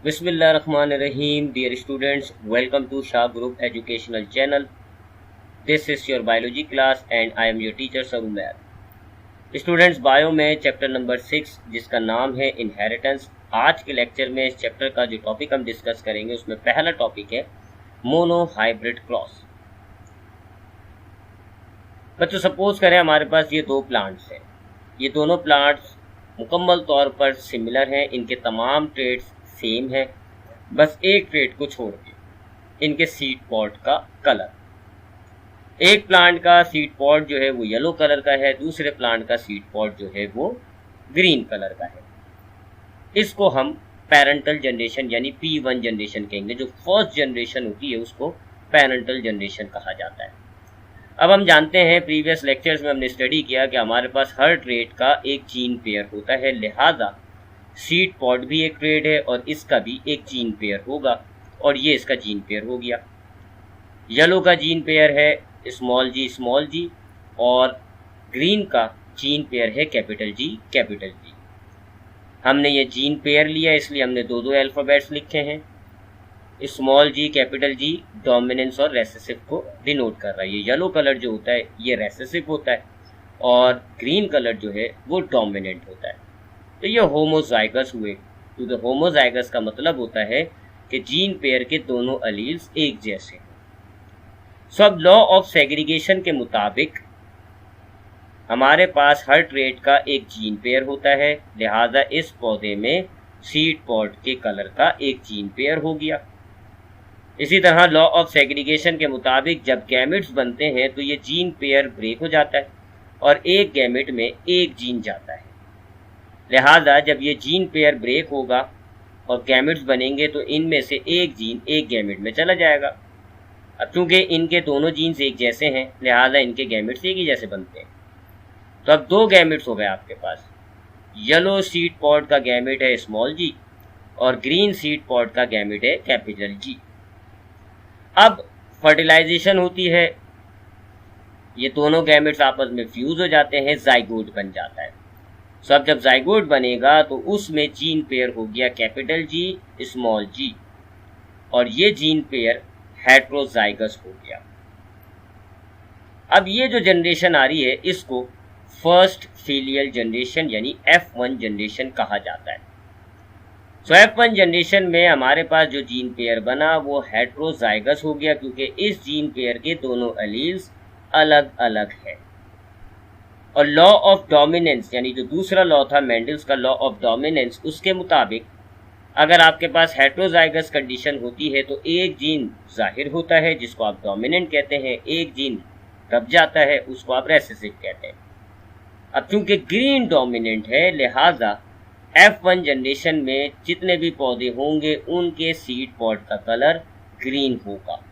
Bismillahirrahmanirrahim. Dear students, welcome to Shah Group Educational Channel. This is your biology class and I am your teacher Sarumer. Students, bio में chapter number 6 जिसका नाम है inheritance. आज के lecture में इस chapter का जो टॉपिक हम डिस्कस करेंगे उसमें पहला टॉपिक है मोनो हाइब्रिड क्रॉस। बच्चों, सपोज करें हमारे पास ये दो प्लांट्स हैं। ये दोनों प्लांट्स मुकम्मल तौर पर सिमिलर हैं, इनके तमाम ट्रेड्स सेम है, बस एक ट्रेड को छोड़ के इनके सीड पॉड का कलर। एक प्लांट का सीड पॉड जो है वो येलो कलर का है, दूसरे प्लांट का सीड पॉड जो है वो ग्रीन कलर का है। इसको हम पेरेंटल जनरेशन यानी P1 जनरेशन कहेंगे। जो फर्स्ट जनरेशन होती है उसको पेरेंटल जनरेशन कहा जाता है। अब हम जानते हैं, प्रीवियस लेक्चर्स में हमने स्टडी किया कि हमारे पास हर ट्रेड का एक जीन पेयर होता है, लिहाजा सीड पॉड भी एक ट्रेड है और इसका भी एक जीन पेयर होगा, और ये इसका जीन पेयर हो गया। येलो का जीन पेयर है स्मॉल जी और ग्रीन का जीन पेयर है कैपिटल जी। हमने ये जीन पेयर लिया इसलिए हमने दो अल्फ़ाबेट्स लिखे हैं। Small G capital G dominance और रेसेसिव को डिनोट कर रहा है। ये येलो कलर जो होता है ये रेसेसिव होता है और ग्रीन कलर जो है वो डोमिनेंट होता है। तो ये होमोजाइगस हुए, क्योंकि होमोजाइगस का मतलब होता है कि जीन पेयर के दोनों अलील्स एक जैसे हैं। सो अब लॉ ऑफ सेग्रीगेशन के मुताबिक हमारे पास हर ट्रेड का एक जीन पेयर होता है, लिहाजा इस पौधे में सीड पॉड के कलर का एक जीन पेयर हो गया। इसी तरह लॉ ऑफ सेग्रीगेशन के मुताबिक जब गैमेट्स बनते हैं तो ये जीन पेयर ब्रेक हो जाता है और एक गैमेट में एक जीन जाता है। लिहाजा जब ये जीन पेयर ब्रेक होगा और गैमेट्स बनेंगे तो इनमें से एक जीन एक गैमेट में चला जाएगा। अब चूंकि इनके दोनों जीन्स एक जैसे हैं लिहाजा इनके गैमेट्स एक ही जैसे बनते हैं। तो अब दो गैमेट्स हो गए आपके पास। येलो सीड पॉड का गैमेट है स्मॉल जी और ग्रीन सीड पॉड का गैमेट है कैपिटल जी। अब फर्टिलाइजेशन होती है, ये दोनों गैमेट्स आपस में फ्यूज हो जाते हैं, जाइगोट बन जाता है। सो अब जब जाइगोट बनेगा तो उसमें जीन पेयर हो गया कैपिटल जी स्मॉल जी और ये जीन पेयर हेट्रोजाइगस हो गया। अब ये जो जनरेशन आ रही है इसको फर्स्ट फीलियल जनरेशन यानी F1 जनरेशन कहा जाता है। सो F1 जनरेशन में हमारे पास जो जीन पेयर बना वो हेट्रोजाइगस हो गया, क्योंकि इस जीन पेयर के दोनों अलील्स अलग अलग है। और लॉ ऑफ डोमिनेंस यानी जो दूसरा लॉ था मेंडल्स का लॉ ऑफ डोमिनेंस, उसके मुताबिक अगर आपके पास हेट्रोजाइगस कंडीशन होती है तो एक जीन जाहिर होता है जिसको आप डोमिनेंट कहते हैं, एक जीन दब जाता है उसको आप रेसेसिव कहते हैं। अब चूंकि ग्रीन डोमिनेंट है लिहाजा F1 जनरेशन में जितने भी पौधे होंगे उनके सीड पॉड का कलर ग्रीन होगा।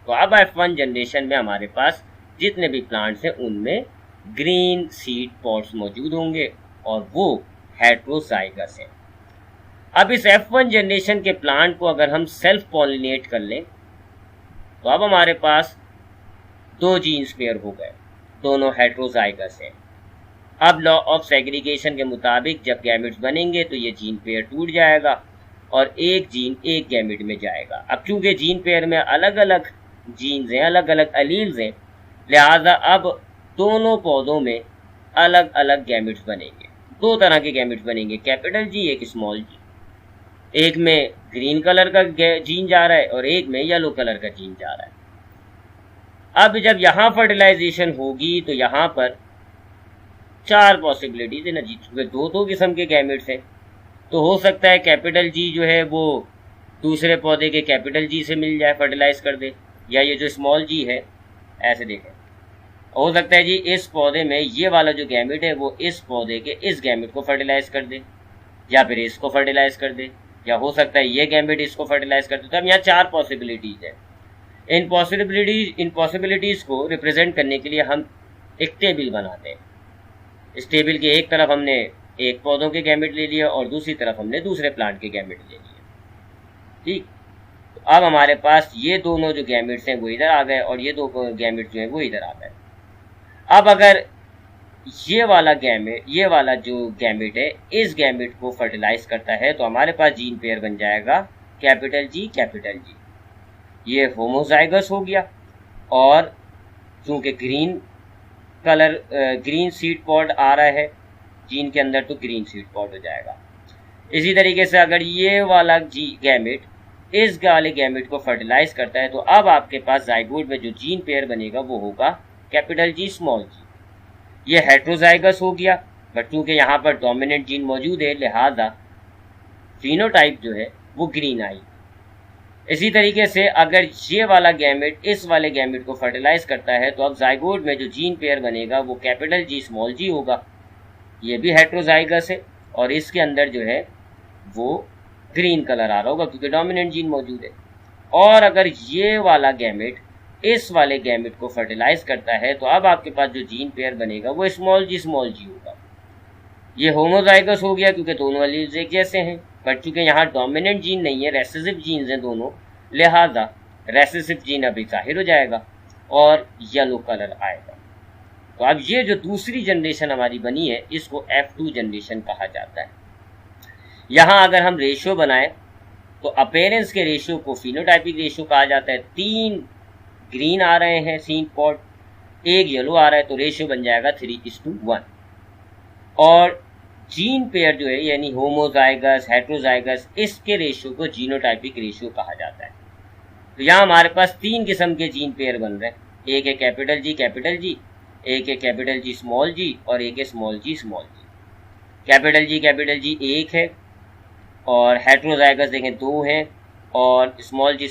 तो अब F1 जनरेशन में हमारे पास जितने भी प्लांट्स हैं उनमें ग्रीन सीड पॉड्स मौजूद होंगे और वो हेट्रोजाइगस है। अब इस F1 जनरेशन के प्लांट को अगर हम सेल्फ पॉलिनेट कर लें तो अब हमारे पास दो जीन्स पेयर हो गए, दोनों हेट्रोजाइगस हैं। अब लॉ ऑफ सेग्रीगेशन के मुताबिक जब गैमेट्स बनेंगे तो ये जीन पेयर टूट जाएगा और एक जीन एक गैमेट में जाएगा। अब चूंकि जीन पेयर में अलग अलग जीन्स हैं, अलग अलग अलील्स हैं, लिहाजा अब दोनों पौधों में अलग अलग गैमेट्स बनेंगे। दो तरह के गैमेट्स बनेंगे, कैपिटल जी एक स्मॉल जी। एक में ग्रीन कलर का जीन जा रहा है और एक में येलो कलर का जीन जा रहा है। अब जब यहाँ फर्टिलाइजेशन होगी तो यहाँ पर चार पॉसिबिलिटीज है ना जी, दो किस्म के गैमेट्स हैं। तो हो सकता है कैपिटल जी जो है वो दूसरे पौधे के कैपिटल जी से मिल जाए, फर्टिलाइज कर दे, या ये जो स्मॉल जी है ऐसे देखें, हो सकता है जी इस पौधे में ये वाला जो गैमेट है वो इस पौधे के इस गैमेट को फर्टिलाइज कर दे या फिर इसको फर्टिलाइज कर दे, या हो सकता है ये गैमेट इसको फर्टिलाइज कर दे। तो अब यहाँ चार पॉसिबिलिटीज है। इन पॉसिबिलिटीज को रिप्रेजेंट करने के लिए हम एक टेबल बनाते हैं। इस टेबल के एक तरफ हमने एक पौधों के गैमेट ले लिया और दूसरी तरफ हमने दूसरे प्लांट के गैमेट ले लिए। ठीक, तो अब हमारे पास ये दोनों जो गैमेट्स हैं वो इधर आ गए और ये दो गैमेट्स जो हैं वो इधर आ गए। अब अगर ये वाला जो गैमेट है, इस गैमेट को फर्टिलाइज करता है तो हमारे पास जीन पेयर बन जाएगा कैपिटल जी। ये होमोजाइगस हो गया, और चूंकि ग्रीन सीड पॉड आ रहा है जीन के अंदर, तो ग्रीन सीड पॉड हो जाएगा। इसी तरीके से अगर ये वाला गैमेट इस वाले गैमेट को फर्टिलाइज करता है तो अब आपके पास जाइगोट में जो जीन पेयर बनेगा वो होगा कैपिटल जी स्मॉल जी। ये हेट्रोजाइगस हो गया, बट चूंकि यहाँ पर डोमिनेंट जीन मौजूद है लिहाजा फिनोटाइप जो है वो ग्रीन आई। इसी तरीके से अगर ये वाला गैमेट इस वाले गैमेट को फर्टिलाइज करता है तो अब जाइगोट में जो जीन पेयर बनेगा वो कैपिटल जी स्मॉल जी होगा। ये भी हेट्रोजाइगस है और इसके अंदर जो है वो ग्रीन कलर आ रहा होगा क्योंकि डोमिनेंट जीन मौजूद है। और अगर ये वाला गैमेट इस वाले गैमेट को फर्टिलाइज करता है तो अब आपके पास जो जीन पेयर बनेगा वो स्मॉल जी होगा। ये होमोजाइगस हो गया क्योंकि दोनों एलील्स एक जैसे हैं, बट चूंकि यहाँ डोमिनेंट जीन नहीं है, रेसेसिव जीन्स हैं दोनों, लिहाजा रेसेसिव जीन अभी जाहिर हो जाएगा और येलो कलर आएगा। तो अब ये जो दूसरी जनरेशन हमारी बनी है इसको F2 जनरेशन कहा जाता है। यहाँ अगर हम रेशियो बनाएं तो अपीयरेंस के रेशियो को फिनोटाइपिक रेशियो कहा जाता है। 3 ग्रीन आ रहे हैं सीड पॉड, 1 येलो आ रहा है, तो रेशियो बन जाएगा 3:1। और जीन पेयर जो है यानी होमोजाइगस हेट्रोजाइगस, इसके रेशियो को जीनोटाइपिक रेशियो कहा जाता है। तो यहाँ हमारे पास 3 किस्म के जीन पेयर बन रहे हैं, एक है कैपिटल जी, एक है कैपिटल जी स्मॉल जी, और एक है स्मॉल जी। कैपिटल जी 1 है और हेट्रोजाइगस देखें 2 हैं और स्मॉल जी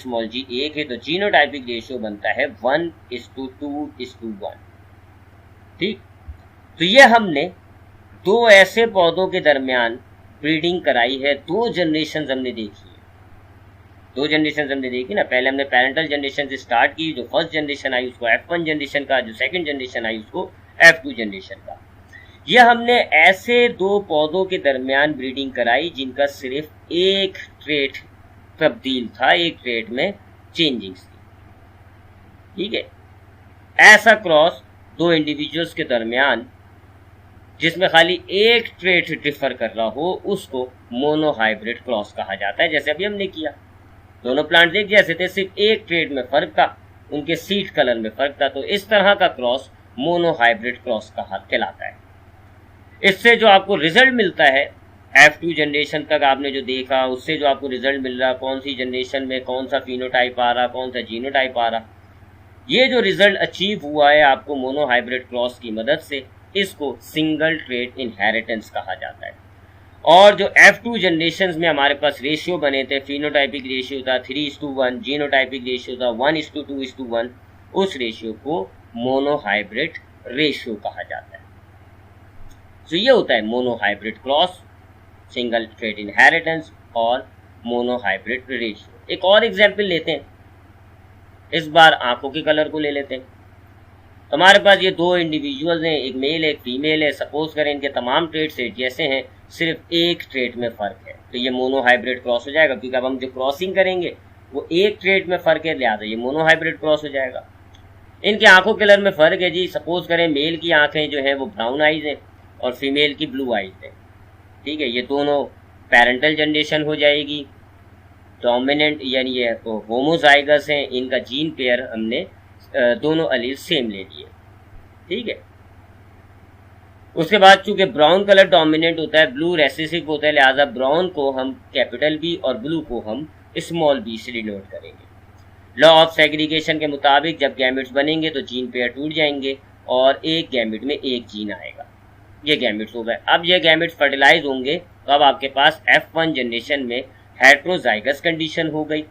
1 है, तो जीनोटाइपिक रेशियो बनता है 1:2:1। ठीक, तो ये हमने 2 ऐसे पौधों के दरमियान ब्रीडिंग कराई है। 2 जनरेशन हमने देखी ना। पहले हमने पेरेंटल जनरेशन से स्टार्ट की, जो फर्स्ट जनरेशन आई उसको F1 जनरेशन का, जो सेकंड जनरेशन आई उसको F2 जनरेशन का। यह हमने ऐसे 2 पौधों के दरमियान ब्रीडिंग कराई जिनका सिर्फ एक ट्रेट तब्दील था, एक ट्रेट में चेंजिंग्स थी। ठीक है, ऐसा क्रॉस 2 इंडिविजुअल्स के दरमियान जिसमें खाली एक ट्रेट डिफर कर रहा हो उसको मोनोहाइब्रिड क्रॉस कहा जाता है। जैसे अभी हमने किया, दोनों प्लांट एक जैसे थे, सिर्फ एक ट्रेट में फर्क था, उनके सीड कलर में फर्क था, तो इस तरह का क्रॉस मोनोहाइब्रिड क्रॉस कहलाता है। इससे जो आपको रिजल्ट मिलता है F2 जनरेशन तक आपने जो देखा, उससे जो आपको रिजल्ट मिल रहा, कौन सी जनरेशन में कौन सा फिनोटाइप आ रहा, कौन सा जीनोटाइप आ रहा, ये जो रिजल्ट अचीव हुआ है आपको मोनोहाइब्रिड क्रॉस की मदद से, इसको सिंगल ट्रेट इनहेरिटेंस कहा जाता है। और जो F2 जनरेशन में हमारे पास रेशियो बने थे, फिनोटाइपिक रेशियो था 3:1, जीनोटाइपिक रेशियो था 1:2:1, उस रेशियो को मोनोहाइब्रिड रेशियो कहा जाता है। तो ये होता है monohybrid cross, single trait inheritance और मोनोहाइब्रिड रेशियो। एक और एग्जाम्पल लेते हैं, इस बार आंखों के कलर को ले लेते हैं। हमारे पास ये 2 इंडिविजुअल्स हैं, एक मेल है एक फीमेल है। सपोज करें इनके तमाम ट्रेट्स जैसे हैं, सिर्फ एक ट्रेट में फर्क है, तो ये मोनोहाइब्रिड क्रॉस हो जाएगा, क्योंकि अब हम जो क्रॉसिंग करेंगे वो एक ट्रेट में फर्क है, लिहाजा ये मोनोहाइब्रिड क्रॉस हो जाएगा। इनके आंखों कलर में फर्क है जी। सपोज करें मेल की आंखें जो है वो ब्राउन आइज है और फीमेल की ब्लू आइज है। ठीक है, ये दोनों पेरेंटल जनरेशन हो जाएगी। डोमिनेंट यानी ये होमोजाइगस हैं, इनका जीन पेयर हमने दोनों एलील सेम ले लिए। ठीक है, उसके बाद चूंकि ब्राउन कलर डोमिनेंट होता है, ब्लू रेसेसिव होता है, लिहाजा ब्राउन को हम कैपिटल बी और ब्लू को हम स्मॉल बी से डिनोट करेंगे। लॉ ऑफ सेग्रीगेशन के मुताबिक जब गैमेट्स बनेंगे तो जीन पेयर टूट जाएंगे और एक गैमेट में एक जीन आएगा। ये गैमेट्स हो गए। अब ये गैमेट्स फर्टिलाइज होंगे तो अब आपके पास F1 जनरेशन में हेट्रोजाइगस कंडीशन हो गई,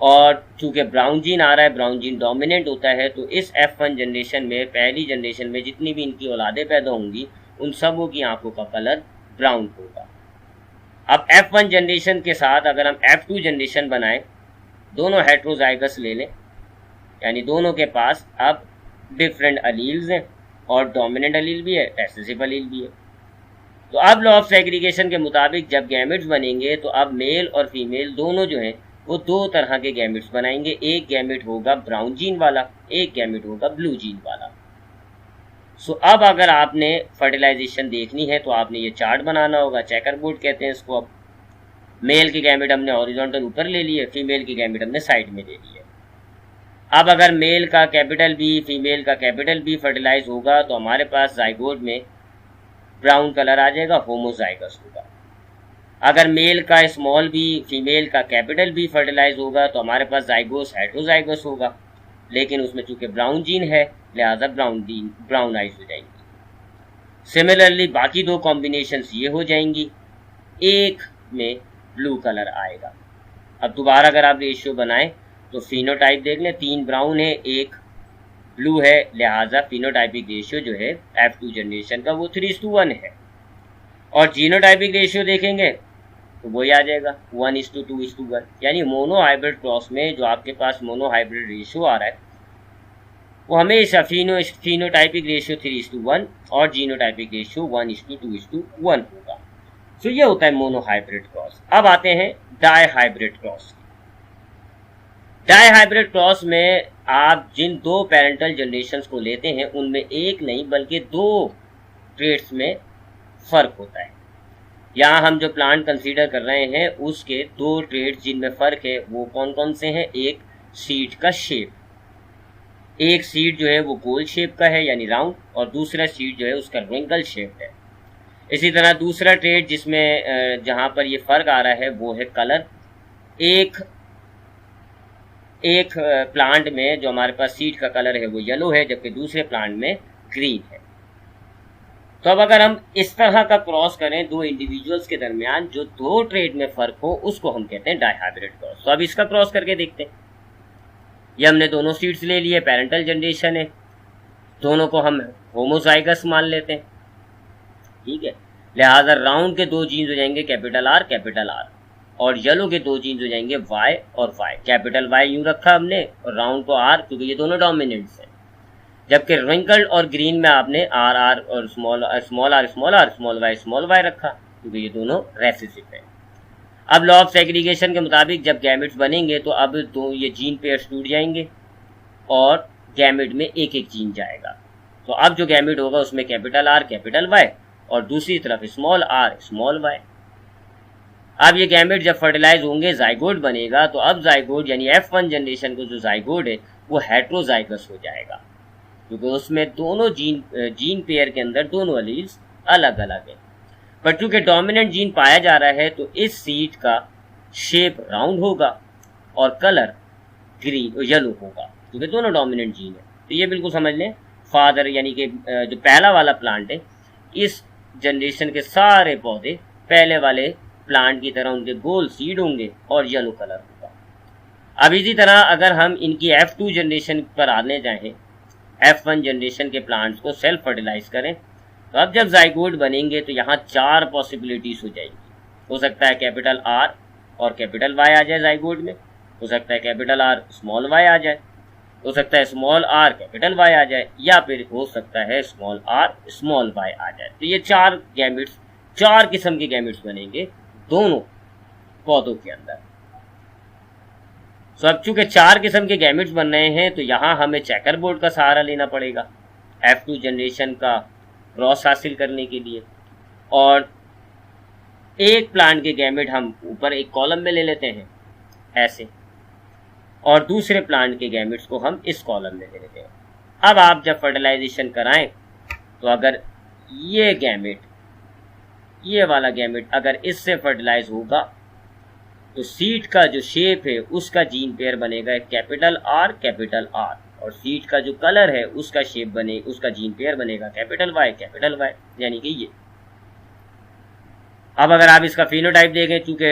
और चूंकि ब्राउन जीन आ रहा है, ब्राउन जीन डोमिनेंट होता है, तो इस F1 जनरेशन में, पहली जनरेशन में जितनी भी इनकी औलादें पैदा होंगी उन सबों की आंखों का कलर ब्राउन होगा। अब F1 जनरेशन के साथ अगर हम F2 जनरेशन बनाएं, दोनों हेट्रोजाइगस ले लें, यानी दोनों के पास अब डिफरेंट अलील्स हैं और डोमिनेंट अलील भी है, रेसेसिव अलील भी है। तो अब लॉ ऑफ सेग्रीगेशन के मुताबिक जब गैमेट्स बनेंगे तो अब मेल और फीमेल दोनों जो हैं वो 2 तरह के गैमेट्स बनाएंगे। एक गैमेट होगा ब्राउन जीन वाला, एक गैमेट होगा ब्लू जीन वाला। सो अब अगर आपने फर्टिलाइजेशन देखनी है तो आपने ये चार्ट बनाना होगा, चेकर बोर्ड कहते हैं इसको। अब मेल के गैमेट हमने हॉरिजॉन्टल ऊपर ले लिए, फीमेल के गैमेट हमने साइड में ले लिए। अब अगर मेल का कैपिटल बी, फीमेल का कैपिटल बी फर्टिलाइज होगा तो हमारे पास जाइगोट में ब्राउन कलर आ जाएगा, होमोजाइगस होगा। अगर मेल का स्मॉल बी, फीमेल का कैपिटल बी फर्टिलाइज होगा तो हमारे पास जाइगोस हेटेरोजाइगस होगा, लेकिन उसमें चूंकि ब्राउन जीन है लिहाजा ब्राउन आइज हो जाएंगी। सिमिलरली बाकी दो कॉम्बिनेशंस ये हो जाएंगी, एक में ब्लू कलर आएगा। अब दोबारा अगर आप रेशियो बनाएं तो फिनोटाइप देख लें, 3 ब्राउन है 1 ब्लू है, लिहाजा फिनोटाइपिक रेशियो जो है F2 जनरेशन का वो 3:1 है। और जीनोटाइपिक रेशियो देखेंगे तो वही आ जाएगा 1:2:1, यानी मोनो हाइब्रिड क्रॉस में जो आपके पास मोनो हाइब्रिड रेशियो आ रहा है वो हमेशा फिनोटाइपिक रेशियो 3:1 और जीनोटाइपिक रेशियो 1:2:1 होगा। तो ये होता है मोनो हाइब्रिड क्रॉस। अब आते हैं dihybrid cross. Dihybrid cross में आप जिन 2 पेरेंटल जनरेशंस को लेते हैं उनमें एक नहीं बल्कि 2 ट्रेट्स में फर्क होता है। यहाँ हम जो प्लांट कंसीडर कर रहे हैं उसके 2 ट्रेट्स जिनमें फर्क है वो कौन कौन से हैं। एक सीड का शेप, एक सीड जो है वो गोल शेप का है यानी राउंड, और दूसरा सीड जो है उसका रिंकल शेप है। इसी तरह दूसरा ट्रेट जिसमें जहाँ पर ये फर्क आ रहा है वो है कलर। एक प्लांट में जो हमारे पास सीड का कलर है वो येलो है जबकि दूसरे प्लांट में ग्रीन है। तो अब अगर हम इस तरह का क्रॉस करें 2 इंडिविजुअल्स के दरमियान जो 2 ट्रेट में फर्क हो उसको हम कहते हैं डाई हाइब्रिड क्रॉस। तो अब इसका क्रॉस करके देखते हैं। ये हमने दोनों सीड्स ले लिए, पेरेंटल जनरेशन है, दोनों को हम होमोजाइगस मान लेते हैं, ठीक है। लिहाजा राउंड के 2 जीन्स हो जाएंगे कैपिटल आर और येलो के 2 जीन्स हो जाएंगे वाई और वाई। कैपिटल वाई यूं रखा हमने और राउंड को आर क्योंकि ये दोनों डोमिनेंट्स हैं, जबकि रिंकल्ड और ग्रीन में आपने आर और स्मॉल वाई रखा क्योंकि ये दोनों रेसिसिव है। अब लॉ ऑफ सेग्रीगेशन के मुताबिक जब गैमेट्स बनेंगे तो अब ये जीन पेयर्स टूट जाएंगे और गैमेट में एक जीन जाएगा। तो अब जो गैमेट होगा उसमें कैपिटल वाई और दूसरी तरफ स्मॉल वाई। अब ये गैमेट जब फर्टिलाइज होंगे जाइगोट बनेगा, तो अब जाइगोट यानी F1 जनरेशन को जो जाइगोट है वो हेटेरोजाइगस हो जाएगा क्योंकि उसमें दोनों जीन पेयर के अंदर दोनों एलील्स अलग अलग है। पर चूंकि डोमिनेंट जीन पाया जा रहा है तो इस सीड का शेप राउंड होगा और कलर येलो होगा क्योंकि दोनों डोमिनेंट जीन है। तो ये बिल्कुल समझ लें, फादर यानी कि जो पहला वाला प्लांट है इस जनरेशन के सारे पौधे पहले वाले प्लांट की तरह उनके गोल सीड होंगे और येलो कलर होगा। अब इसी तरह अगर हम इनकी F2 जनरेशन पर आने जाएं, F1 जनरेशन के प्लांट्स को सेल्फ फर्टिलाइज करें, तो अब जब जाइगोट बनेंगे तो यहाँ 4 पॉसिबिलिटीज हो जाएंगी। हो सकता है कैपिटल आर और कैपिटल वाई आ जाए जाइगोट में, हो सकता है कैपिटल आर स्मॉल वाई आ जाए, हो सकता है स्मॉल आर कैपिटल वाई आ जाए, या फिर हो सकता है स्मॉल आर स्मॉल वाई आ जाए। तो ये 4 किस्म के गैमेट्स बनेंगे दोनों पौधों के अंदर। तो अब चूंकि 4 किस्म के गैमेट्स बन रहे हैं तो यहाँ हमें चेकर बोर्ड का सहारा लेना पड़ेगा F2 जनरेशन का क्रॉस हासिल करने के लिए। और एक प्लांट के गैमेट हम ऊपर एक कॉलम में ले लेते हैं ऐसे, और दूसरे प्लांट के गैमेट्स को हम इस कॉलम में ले लेते हैं। अब आप जब फर्टिलाइजेशन कराएं तो अगर ये वाला गैमेट अगर इससे फर्टिलाइज होगा तो सीड का जो शेप है उसका जीन पेयर बनेगा कैपिटल आर और सीड का जो कलर है उसका उसका जीन पेयर बनेगा कैपिटल वाई यानी कि ये। अब अगर आप इसका फिनोटाइप देखें, चूंकि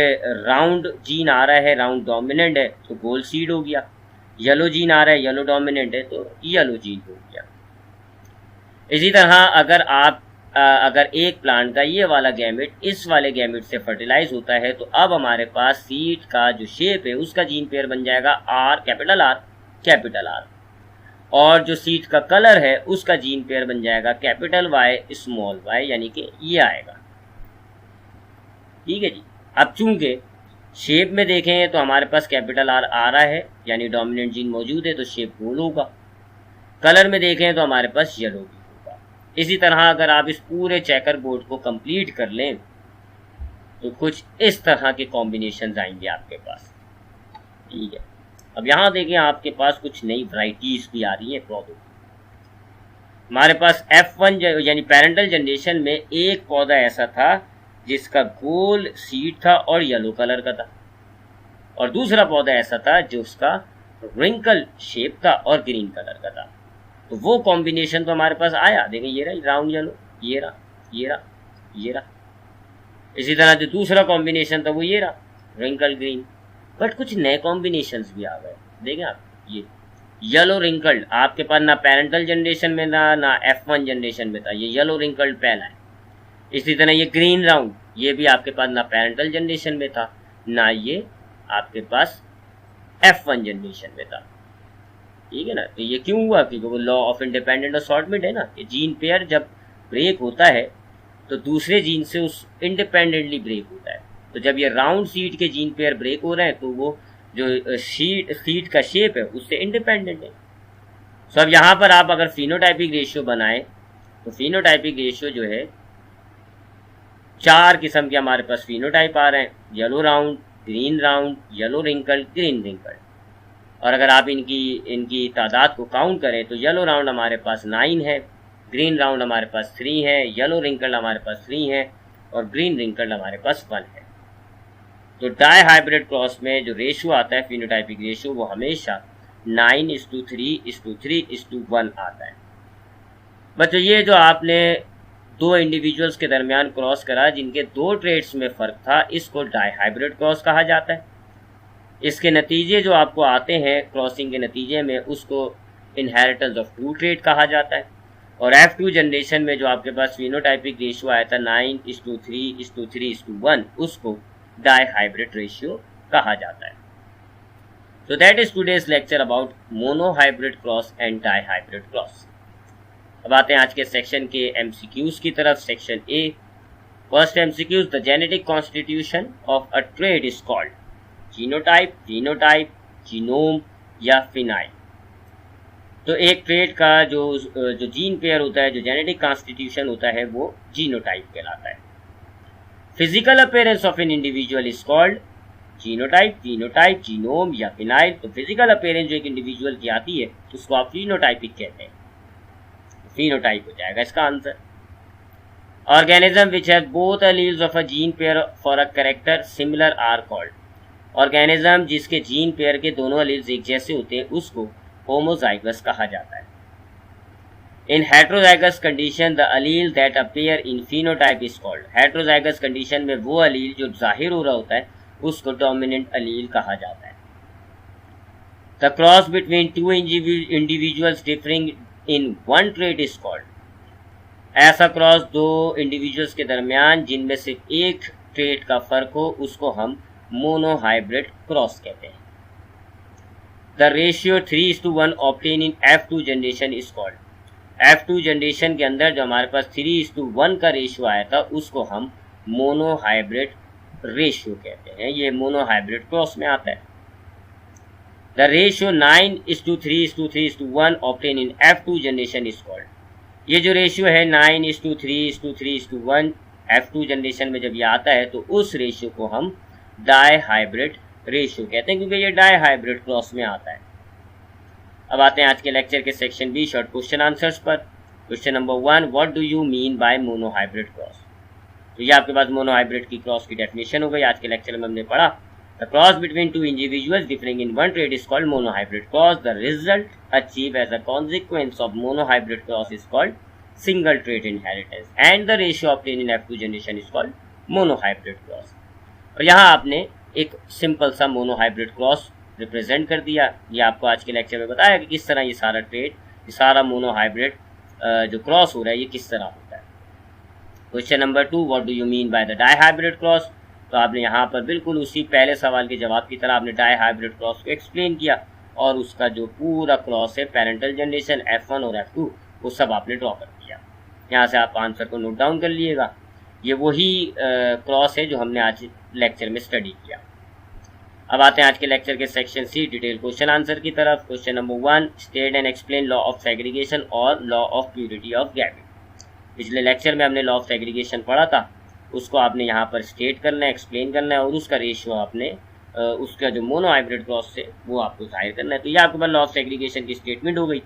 राउंड जीन आ रहा है, राउंड डोमिनेंट है तो गोल सीड हो गया, येलो जीन आ रहा है, येलो डोमिनेंट है तो येलो जीन हो गया। इसी तरह अगर एक प्लांट का ये वाला गैमेट इस वाले गैमेट से फर्टिलाइज होता है तो अब हमारे पास सीड का जो शेप है उसका जीन पेयर बन जाएगा कैपिटल आर और जो सीड का कलर है उसका जीन पेयर बन जाएगा कैपिटल वाई स्मॉल वाई यानी कि ये आएगा। ठीक है जी। अब चूंकि शेप में देखें तो हमारे पास कैपिटल आर आ रहा है यानी डोमिनेंट जीन मौजूद है तो शेप गोल होगा। कलर में देखें तो हमारे पास येलो भी होगा। इसी तरह अगर आप इस पूरे चेकर बोर्ड को कंप्लीट कर लें तो कुछ इस तरह के कॉम्बिनेशन आएंगे आपके पास। ठीक है, अब यहाँ देखिए आपके पास कुछ नई वैरायटीज भी आ रही है पौधों की। हमारे पास F1 यानी पेरेंटल जनरेशन में एक पौधा ऐसा था जिसका गोल सीड था और येलो कलर का था, और दूसरा पौधा ऐसा था जो उसका रिंकल शेप था और ग्रीन कलर का था। तो वो कॉम्बिनेशन तो हमारे पास आया, देखिए ये रहा राउंड येलो, ये रहा, ये रहा, ये रहा। इसी तरह जो दूसरा कॉम्बिनेशन था वो ये रहा रिंकल ग्रीन। बट कुछ नए कॉम्बिनेशंस भी आ गए, देखें आप, ये येलो रिंकल्ड आपके पास ना पेरेंटल जनरेशन में था ना F1 जनरेशन में था, ये येलो रिंकल्ड पहला है। इसी तरह ये ग्रीन राउंड, ये भी आपके पास ना पेरेंटल जनरेशन में था ना ये आपके पास F1 जनरेशन में था। ठीक है ना, तो ये क्यों हुआ? क्योंकि वो लॉ ऑफ इंडिपेंडेंट असॉर्टमेंट है ना, कि जीन पेयर जब ब्रेक होता है तो दूसरे जीन से उस इंडिपेंडेंटली ब्रेक होता है। तो जब ये राउंड सीड के जीन पेयर ब्रेक हो रहे हैं तो वो जो सीड का शेप है उससे इंडिपेंडेंट है। सो अब यहाँ पर आप अगर फिनोटाइपिक रेशियो बनाएं तो फिनोटाइपिक रेशियो जो है 4 किस्म के हमारे पास फिनोटाइप आ रहे हैं, yellow round, green round, yellow wrinkle, green wrinkle. और अगर आप इनकी तादाद को काउंट करें तो येलो राउंड हमारे पास 9 है, ग्रीन राउंड हमारे पास 3 है, येलो रिंकल हमारे पास 3 है और ग्रीन रिंकल हमारे पास 1 है। तो डाई हाइब्रिड क्रॉस में जो रेशियो आता है फिनोटाइपिक रेशियो वो हमेशा 9:3:3:1 आता है। बच्चों ये जो आपने दो इंडिविजुअल्स के दरमियान क्रॉस करा जिनके 2 ट्रेड्स में फ़र्क था, इसको डाई हाइब्रिड क्रॉस कहा जाता है। इसके नतीजे जो आपको आते हैं क्रॉसिंग के नतीजे में उसको इनहेरिटेंस ऑफ 2 ट्रेड कहा जाता है। और F2 जनरेशन में जो आपके पास फिनोटाइपिक रेशियो आया था 9:3:3:1 उसको डाई हाइब्रिड रेशियो कहा जाता है। So that is today's lecture about monohybrid cross and dihybrid cross. अब आते हैं आज के सेक्शन के MCQs की तरफ। Section A, first MCQs, the genetic constitution of a trait is called genotype, genotype, genome या फिनाइल। तो एक ट्रेट का जो जीन पेयर होता है, जो जेनेटिक कॉन्स्टिट्यूशन होता है वो जीनोटाइप कहलाता है। Physical appearance of an individual is called genotype, genotype, genome या फिनाइल। तो फिजिकल अपीयरेंस जो एक इंडिविजुअल की आती है उसको आप फिनोटाइपिक कहते हैं, फिनोटाइप हो जाएगा इसका answer. Organism which has both alleles of a gene pair for a character similar are called. Organism जिसके जीन पेयर के दोनों एलील्स एक जैसे होते हैं उसको होमोजाइगस कहा जाता है। In heterozygous condition the allele that appear in phenotype is called. Heterozygous condition में वो अलील जो जाहिर हो रहा होता है उसको डोमिनेंट अलील कहा जाता है। The cross between 2 individuals differing in 1 trait is called. ऐसा क्रॉस 2 इंडिविजुअल्स के दरमियान जिनमें से एक ट्रेट का फर्क हो उसको हम मोनोहाइब्रिड क्रॉस कहते हैं। The ratio 3:1 obtain in F2 generation is called. F2 generation के अंदर जो हमारे पास 3:1 का रेशियो आया था उसको हम मोनोहाइब्रिड रेशियो कहते हैं, ये मोनोहाइब्रिड क्रॉस में आता है। The ratio 9:3:3:1 obtain in F2 generation is called. ये जो रेशियो है 9:3:3:1 F2 जनरेशन में जब ये आता है तो उस रेशियो को हम डाई हाइब्रिड रेशियो कहते हैं क्योंकि ये डाई हाइब्रिड क्रॉस में आता है। अब आते हैं आज के लेक्चर के section B, short question answers पर। Question number 1, what do you mean by monohybrid cross. तो ये आपके पास मोनोहाइब्रिड की क्रॉस की डेफिनेशन हो गई। आज के लेक्चर में हमने पढ़ा the cross between 2 individuals differing in 1 trait is called monohybrid cross. The result achieve as a consequence of monohybrid cross is called single trait inheritance and the ratio obtain in F2 generation is called monohybrid cross. और यहाँ आपने एक simple सा monohybrid cross represent कर दिया। ये आपको आज के लेक्चर में बताया कि किस तरह ये सारा ट्रेट, ये सारा मोनोहाइब्रिड जो क्रॉस हो रहा है ये किस तरह होता है। Question number 2, what do you mean by the dihybrid cross. तो आपने यहाँ पर बिल्कुल उसी पहले सवाल के जवाब की तरह आपने डाई हाइब्रिड क्रॉस को एक्सप्लेन किया और उसका जो पूरा क्रॉस है पेरेंटल जनरेशन F1 और F2 वो सब आपने ड्रॉ कर दिया। यहाँ से आप आंसर को नोट डाउन कर लीजिएगा। ये वही क्रॉस है जो हमने आज लेक्चर में स्टडी किया। अब आते हैं आज के लेक्चर के section C, detail question answer की तरफ। Question number 1, state and explain law of segregation और law of purity of gamete. पिछले लेक्चर में हमने लॉ ऑफ सेग्रीगेशन पढ़ा था, उसको आपने यहाँ पर स्टेट करना है, एक्सप्लेन करना है, और उसका रेशियो आपने उसका जो मोनो हाइब्रिड क्रॉस से वो आपको जाहिर करना है। तो ये आपके पास लॉ ऑफ सेग्रीगेशन की स्टेटमेंट हो गई,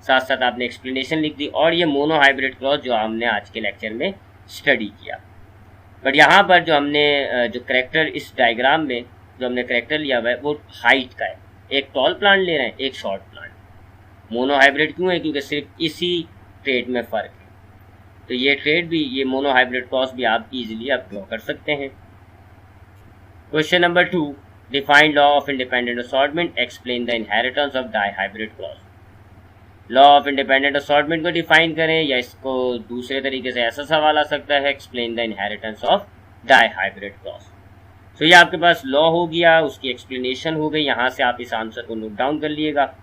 साथ साथ आपने एक्सप्लेनेशन लिख दी, और ये मोनो हाइब्रिड क्रॉस जो हमने आज के लेक्चर में स्टडी किया। बट यहाँ पर जो हमने जो करेक्टर इस डायग्राम में जो हमने करेक्टर लिया हुआ है वो हाइट का है, एक टॉल प्लांट ले रहे हैं, एक शॉर्ट प्लांट। मोनो हाइब्रिड क्यों है? क्योंकि सिर्फ इसी ट्रेड में फ़र्क है। तो ये ट्रेड भी, ये मोनो हाइब्रिड क्रॉस भी आप इजीली आप ड्रॉ कर सकते हैं। Question number 2, define law of independent assortment, explain the inheritance of dihybrid cross. Law of independent assortment को डिफाइन करें, या इसको दूसरे तरीके से ऐसा सवाल आ सकता है, explain the inheritance of dihybrid cross. तो ये आपके पास लॉ हो गया, उसकी एक्सप्लेनेशन हो गई। यहाँ से आप इस आंसर को नोट डाउन कर लिएगा।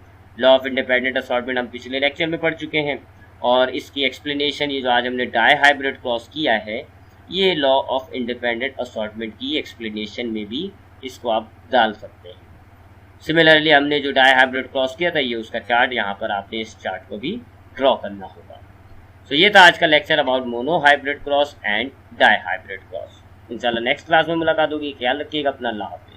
लॉ ऑफ इंडिपेंडेंट असॉर्टमेंट हम पिछले लेक्चर में पढ़ चुके हैं, और इसकी एक्सप्लेनेशन ये जो आज हमने डाई हाइब्रिड क्रॉस किया है, ये लॉ ऑफ इंडिपेंडेंट असॉर्टमेंट की एक्सप्लेनेशन में भी इसको आप डाल सकते हैं। सिमिलरली हमने जो डाई हाइब्रिड क्रॉस किया था, ये उसका चार्ट, यहाँ पर आपने इस चार्ट को भी ड्रॉ करना होगा। तो ये था आज का lecture about monohybrid cross and dihybrid cross. इंशाल्लाह नेक्स्ट क्लास में मुलाकात होगी। ख्याल रखिएगा अपना। अल्लाह हाफ़िज़।